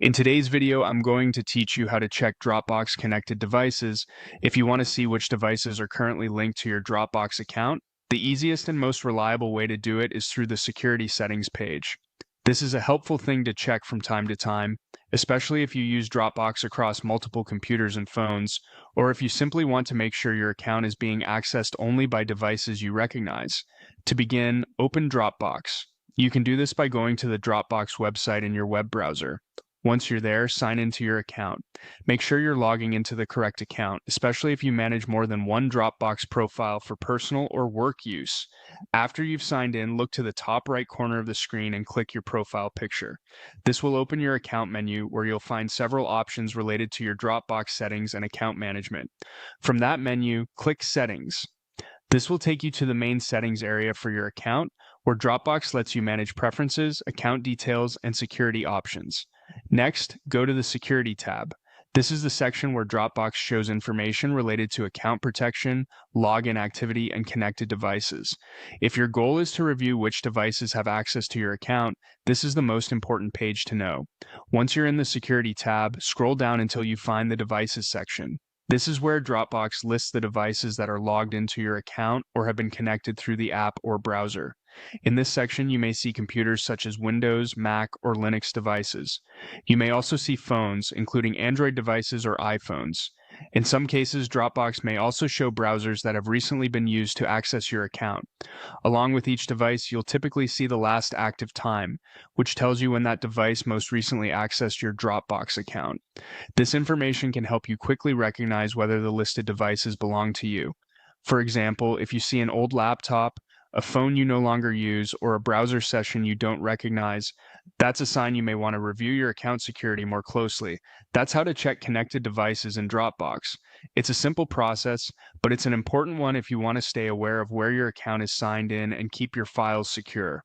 In today's video, I'm going to teach you how to check Dropbox connected devices. If you want to see which devices are currently linked to your Dropbox account, the easiest and most reliable way to do it is through the security settings page. This is a helpful thing to check from time to time, especially if you use Dropbox across multiple computers and phones, or if you simply want to make sure your account is being accessed only by devices you recognize. To begin, open Dropbox. You can do this by going to the Dropbox website in your web browser. Once you're there, sign into your account. Make sure you're logging into the correct account, especially if you manage more than one Dropbox profile for personal or work use. After you've signed in, look to the top right corner of the screen and click your profile picture. This will open your account menu where you'll find several options related to your Dropbox settings and account management. From that menu, click Settings. This will take you to the main settings area for your account, where Dropbox lets you manage preferences, account details, and security options. Next, go to the Security tab. This is the section where Dropbox shows information related to account protection, login activity, and connected devices. If your goal is to review which devices have access to your account, this is the most important page to know. Once you're in the Security tab, scroll down until you find the Devices section. This is where Dropbox lists the devices that are logged into your account or have been connected through the app or browser. In this section, you may see computers such as Windows, Mac, or Linux devices. You may also see phones, including Android devices or iPhones. In some cases, Dropbox may also show browsers that have recently been used to access your account. Along with each device, you'll typically see the last active time, which tells you when that device most recently accessed your Dropbox account. This information can help you quickly recognize whether the listed devices belong to you. For example, if you see an old laptop, a phone you no longer use, or a browser session you don't recognize, that's a sign you may want to review your account security more closely. That's how to check connected devices in Dropbox. It's a simple process, but it's an important one if you want to stay aware of where your account is signed in and keep your files secure.